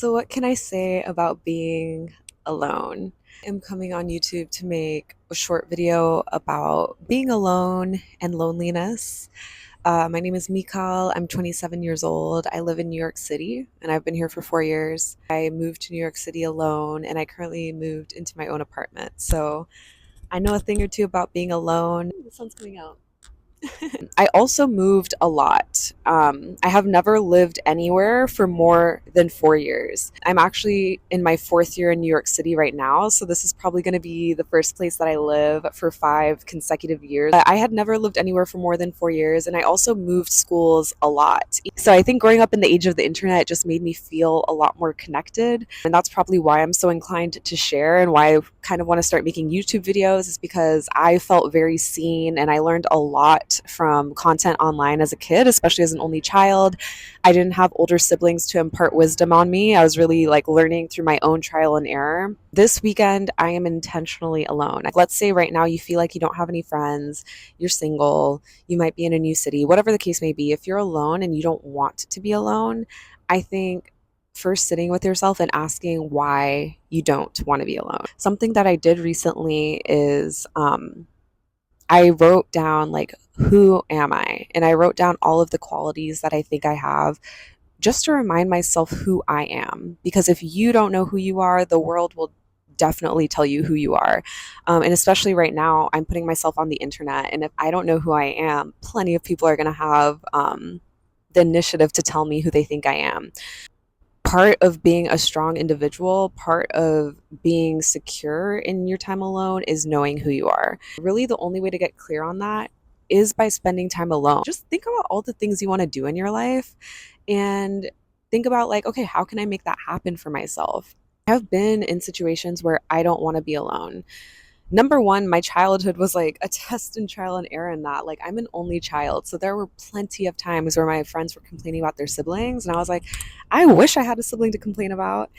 So, what can I say about being alone? I'm coming on YouTube to make a short video about being alone and loneliness. My name is Mikal. I'm 27 years old. I live in New York City and I've been here for 4 years. I moved to New York City alone and I currently moved into my own apartment. So, I know a thing or two about being alone. The sun's coming out. I also moved a lot. I have never lived anywhere for more than 4 years. I'm actually in my fourth year in New York City right now, so this is probably going to be the first place that I live for 5 consecutive years. I had never lived anywhere for more than 4 years, and I also moved schools a lot. So I think growing up in the age of the internet just made me feel a lot more connected, and that's probably why I'm so inclined to share and why I kind of want to start making YouTube videos is because I felt very seen and I learned a lot from content online as a kid, especially as an only child. I didn't have older siblings to impart wisdom on me. I was really like learning through my own trial and error. This weekend, I am intentionally alone. Let's say right now you feel like you don't have any friends, you're single, you might be in a new city, whatever the case may be. If you're alone and you don't want to be alone, I think first sitting with yourself and asking why you don't want to be alone. Something that I did recently is I wrote down like, who am I? And I wrote down all of the qualities that I think I have just to remind myself who I am. Because if you don't know who you are, the world will definitely tell you who you are. And especially right now, I'm putting myself on the internet. And if I don't know who I am, plenty of people are going to have the initiative to tell me who they think I am. Part of being a strong individual, part of being secure in your time alone is knowing who you are. Really, the only way to get clear on that is by spending time alone. Just think about all the things you want to do in your life and think about, like, okay, how can I make that happen for myself? I've been in situations where I don't want to be alone. Number one, my childhood was like a test and trial and error in that. Like, I'm an only child. So there were plenty of times where my friends were complaining about their siblings. And I was like, I wish I had a sibling to complain about.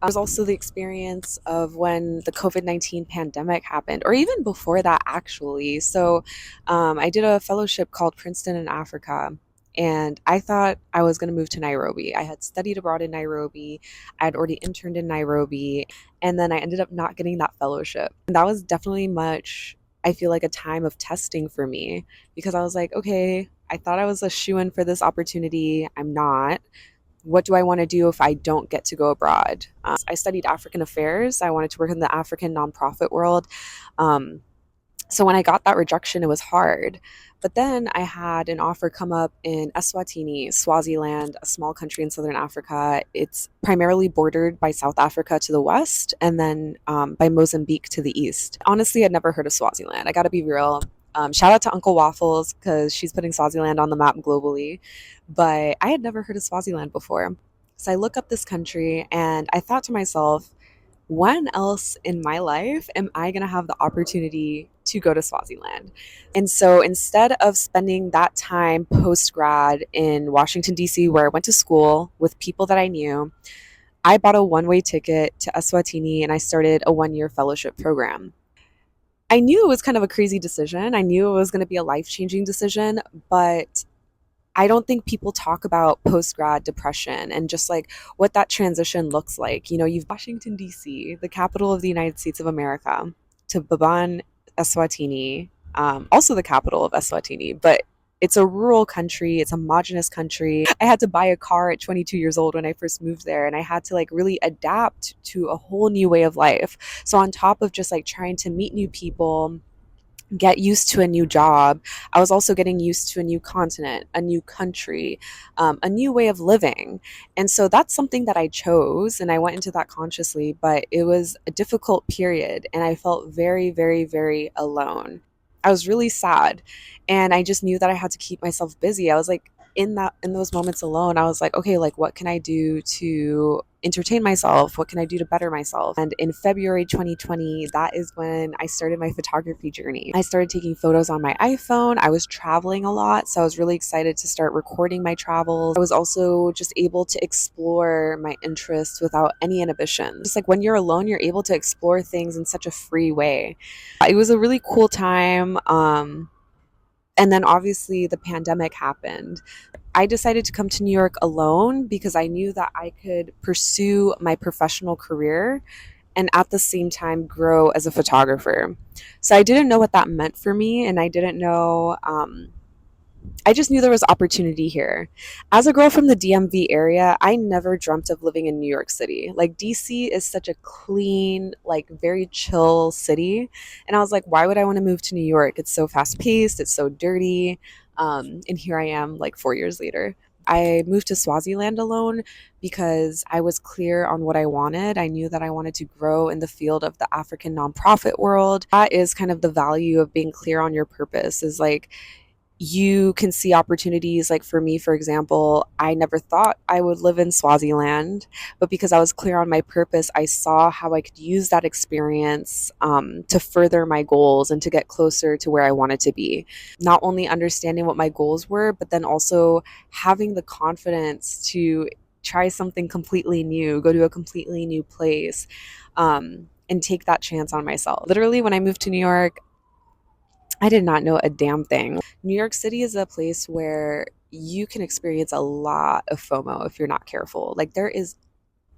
There's also the experience of when the COVID-19 pandemic happened, or even before that, actually. So I did a fellowship called Princeton in Africa. And I thought I was going to move to Nairobi. I had studied abroad in Nairobi. I had already interned in Nairobi. And then I ended up not getting that fellowship. And that was definitely much, I feel like, a time of testing for me because I was like, okay, I thought I was a shoo-in for this opportunity. I'm not. What do I want to do if I don't get to go abroad? I studied African affairs. I wanted to work in the African nonprofit world. So when I got that rejection, it was hard. But then I had an offer come up in Eswatini, Swaziland, a small country in southern Africa. It's primarily bordered by South Africa to the west and then by Mozambique to the east. Honestly, I'd never heard of Swaziland. I got to be real. Shout out to Uncle Waffles because she's putting Swaziland on the map globally. But I had never heard of Swaziland before. So I look up this country and I thought to myself, when else in my life am I going to have the opportunity to go to Swaziland? And so instead of spending that time post grad in Washington, D.C., where I went to school with people that I knew, I bought a one-way ticket to Eswatini and I started a 1 year fellowship program. I knew it was kind of a crazy decision. I knew it was going to be a life-changing decision, but I don't think people talk about post grad depression and just like what that transition looks like. You know, you've Washington, D.C., the capital of the United States of America, to Baban, Eswatini, also the capital of Eswatini, but it's a rural country, it's a homogenous country. I had to buy a car at 22 years old when I first moved there, and I had to like really adapt to a whole new way of life. So, on top of just like trying to meet new people, get used to a new job, I was also getting used to a new continent, a new country, a new way of living. And so that's something that I chose and I went into that consciously, but it was a difficult period and I felt very, very, very alone. I was really sad and I just knew that I had to keep myself busy. I was like, in those moments alone, I was like, okay, like what can I do to entertain myself? What can I do to better myself? And in February 2020, that is when I started my photography journey. I started taking photos on my iPhone. I was traveling a lot, so I was really excited to start recording my travels. I was also just able to explore my interests without any inhibitions. Just like when you're alone, you're able to explore things in such a free way. It was a really cool time. And then obviously the pandemic happened. I decided to come to New York alone because I knew that I could pursue my professional career and at the same time grow as a photographer. So I didn't know what that meant for me, and I didn't know I just knew there was opportunity here. As a girl from the DMV area, I never dreamt of living in New York City. Like, DC is such a clean, like, very chill city. And I was like, why would I want to move to New York? It's so fast paced, it's so dirty. And here I am, like, 4 years later. I moved to Swaziland alone because I was clear on what I wanted. I knew that I wanted to grow in the field of the African nonprofit world. That is kind of the value of being clear on your purpose, is like, you can see opportunities. Like for me, for example, I never thought I would live in Swaziland, but because I was clear on my purpose, I saw how I could use that experience to further my goals and to get closer to where I wanted to be. Not only understanding what my goals were, but then also having the confidence to try something completely new, go to a completely new place, and take that chance on myself. Literally, when I moved to New York, I did not know a damn thing. New York City is a place where you can experience a lot of FOMO if you're not careful. Like, there is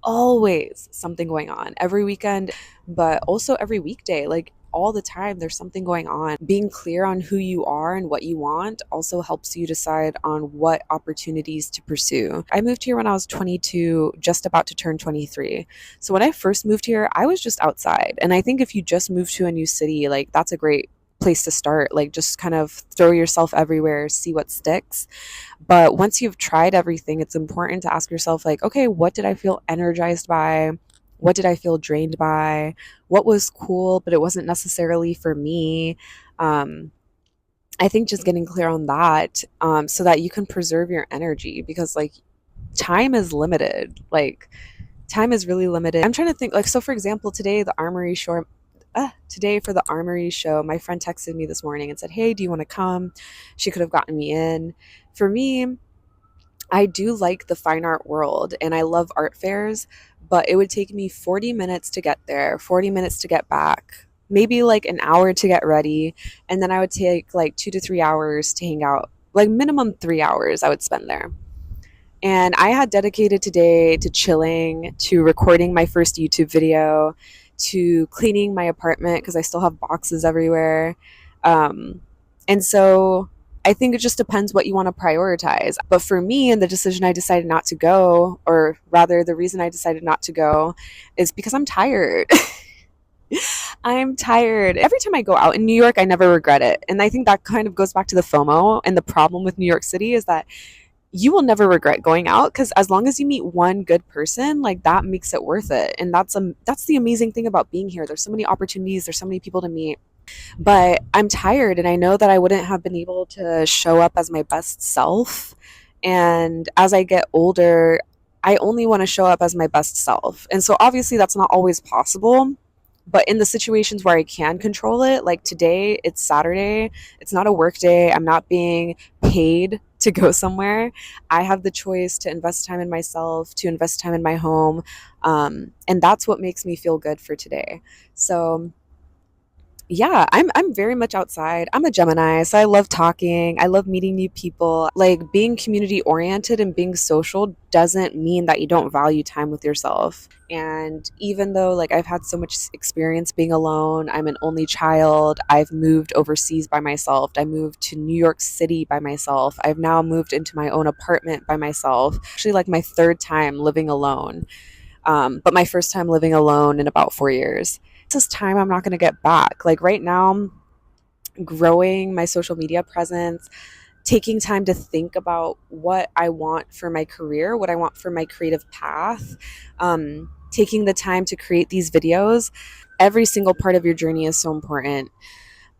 always something going on every weekend, but also every weekday. Like, all the time, there's something going on. Being clear on who you are and what you want also helps you decide on what opportunities to pursue. I moved here when I was 22, just about to turn 23. So when I first moved here, I was just outside. And I think if you just move to a new city, like, that's a great place to start. Like, just kind of throw yourself everywhere, see what sticks. But once you've tried everything, it's important to ask yourself, like, okay, what did I feel energized by? What did I feel drained by? What was cool, but it wasn't necessarily for me? Um, I think just getting clear on that, so that you can preserve your energy, because, like, time is limited. Like, time is really limited. I'm trying to think, like, so for example, today for the Armory show, my friend texted me this morning and said, hey, do you want to come? She could have gotten me in. For me, I do like the fine art world and I love art fairs, but it would take me 40 minutes to get there, 40 minutes to get back, maybe like an hour to get ready. And then I would take like 2 to 3 hours to hang out, like minimum 3 hours I would spend there. And I had dedicated today to chilling, to recording my first YouTube video, to cleaning my apartment because I still have boxes everywhere. Um, and so I think it just depends what you want to prioritize. But for me, and the decision I decided not to go, or rather, the reason I decided not to go, is because I'm tired. I'm tired. Every time I go out in New York, I never regret it. And I think that kind of goes back to the FOMO. And the problem with New York City is that you will never regret going out, because as long as you meet one good person, like, that makes it worth it. And that's the amazing thing about being here. There's so many opportunities, there's so many people to meet. But I'm tired, and I know that I wouldn't have been able to show up as my best self. And as I get older, I only want to show up as my best self. And so obviously that's not always possible. But in the situations where I can control it, like today, it's Saturday, it's not a work day, I'm not being paid to go somewhere. I have the choice to invest time in myself, to invest time in my home. And that's what makes me feel good for today. So yeah, I'm very much outside. I'm a Gemini, so I love talking. I love meeting new people. Like, being community oriented and being social doesn't mean that you don't value time with yourself. And even though, like, I've had so much experience being alone, I'm an only child. I've moved overseas by myself. I moved to New York City by myself. I've now moved into my own apartment by myself. Actually, like, my third time living alone. But my first time living alone in about 4 years. This is time I'm not going to get back. Like, right now, growing my social media presence, taking time to think about what I want for my career, what I want for my creative path, taking the time to create these videos. Every single part of your journey is so important.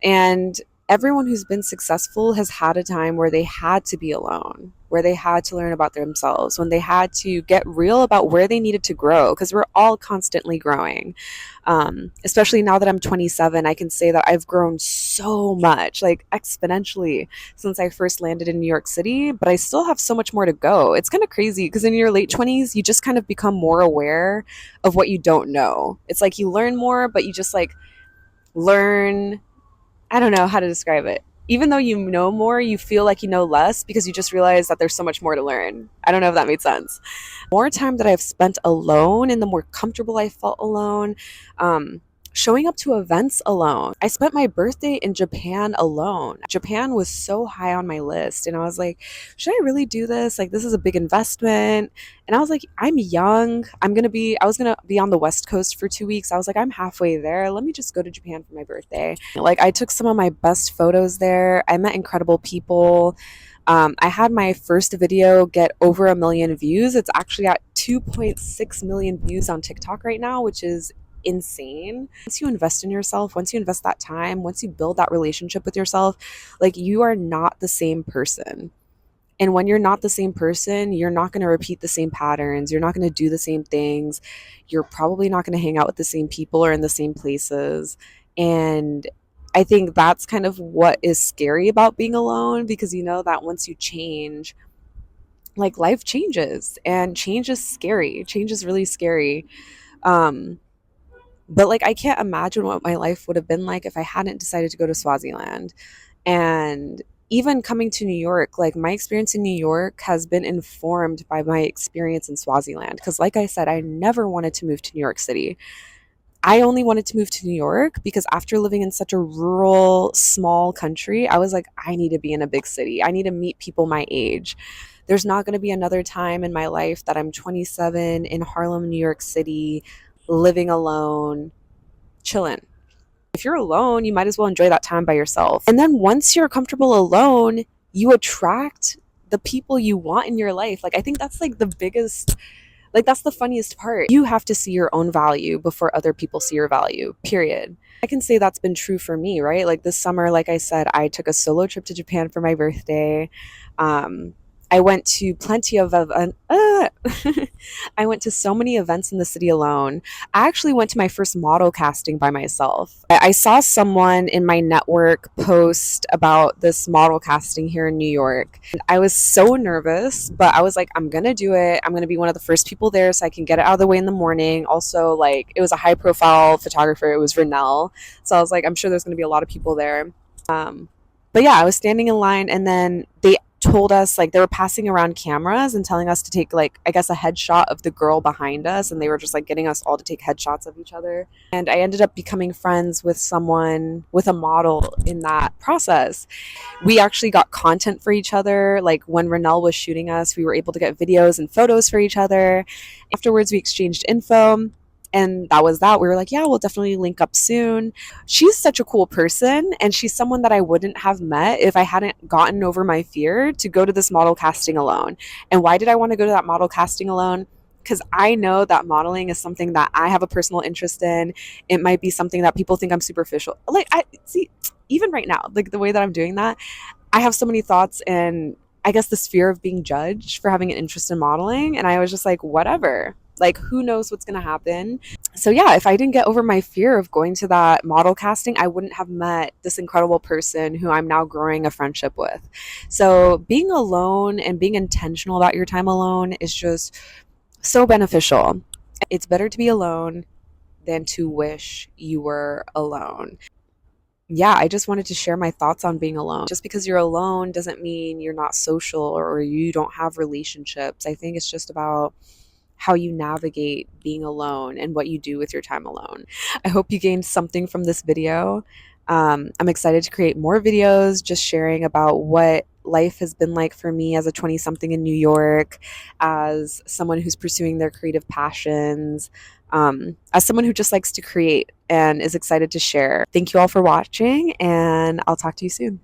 And everyone who's been successful has had a time where they had to be alone, where they had to learn about themselves, when they had to get real about where they needed to grow, because we're all constantly growing. Especially now that I'm 27, I can say that I've grown so much, like exponentially, since I first landed in New York City, but I still have so much more to go. It's kind of crazy because in your late 20s, you just kind of become more aware of what you don't know. It's like you learn more, but you just like learn, I don't know how to describe it. even though you know more, you feel like you know less because you just realize that there's so much more to learn. I don't know if that made sense. More time that I've spent alone and the more comfortable I felt alone, um, showing up to events alone. I spent my birthday in Japan alone. Japan was so high on my list, and I was like, should I really do this? Like, this is a big investment. And I was like, I'm young. I was gonna be on the West Coast for 2 weeks. I was like, I'm halfway there. Let me just go to Japan for my birthday. Like, I took some of my best photos there. I met incredible people. I had my first video get over 1 million views. It's actually at 2.6 million views on TikTok right now, which is insane. Once you invest in yourself, once you invest that time, once you build that relationship with yourself, like, you are not the same person. And when you're not the same person, you're not going to repeat the same patterns. You're not going to do the same things. You're probably not going to hang out with the same people or in the same places. And I think that's kind of what is scary about being alone, because you know that once you change, like, life changes, and change is scary. Change is really scary. Um, but like, I can't imagine what my life would have been like if I hadn't decided to go to Swaziland. And even coming to New York, like, my experience in New York has been informed by my experience in Swaziland. Because, like I said, I never wanted to move to New York City. I only wanted to move to New York because after living in such a rural, small country, I was like, I need to be in a big city. I need to meet people my age. There's not going to be another time in my life that I'm 27 in Harlem, New York City, living alone, chilling. If you're alone, you might as well enjoy that time by yourself. And then once you're comfortable alone, you attract the people you want in your life. Like, I think that's like the biggest, like, that's the funniest part. You have to see your own value before other people see your value, period. I can say that's been true for me, right? Like, this summer, like I said, I took a solo trip to Japan for my birthday. Um, I went to plenty of I went to so many events in the city alone. I actually went to my first model casting by myself. I saw someone in my network post about this model casting here in New York. And I was so nervous, but I was like, I'm gonna do it. I'm gonna be one of the first people there so I can get it out of the way in the morning. Also, like, it was a high profile photographer. It was Renell. So I was like, I'm sure there's gonna be a lot of people there. Um, but yeah, I was standing in line, and then they told us, like, they were passing around cameras and telling us to take, like, I guess a headshot of the girl behind us, and they were just like getting us all to take headshots of each other. And I ended up becoming friends with someone, with a model, in that process. We actually got content for each other. Like, when Renell was shooting us, we were able to get videos and photos for each other. Afterwards, we exchanged info, and that was that. We were like, yeah, we'll definitely link up soon. She's such a cool person, and she's someone that I wouldn't have met if I hadn't gotten over my fear to go to this model casting alone. And why did I want to go to that model casting alone? Because I know that modeling is something that I have a personal interest in. It might be something that people think I'm superficial. Like, I see, even right now, like, the way that I'm doing that, I have so many thoughts, and I guess this fear of being judged for having an interest in modeling. And I was just like, whatever. Like, who knows what's going to happen? So, yeah, if I didn't get over my fear of going to that model casting, I wouldn't have met this incredible person who I'm now growing a friendship with. So, being alone and being intentional about your time alone is just so beneficial. It's better to be alone than to wish you were alone. Yeah, I just wanted to share my thoughts on being alone. Just because you're alone doesn't mean you're not social or you don't have relationships. I think it's just about how you navigate being alone and what you do with your time alone. I hope you gained something from this video. I'm excited to create more videos just sharing about what life has been like for me as a 20 something in New York, as someone who's pursuing their creative passions, as someone who just likes to create and is excited to share. Thank you all for watching, and I'll talk to you soon.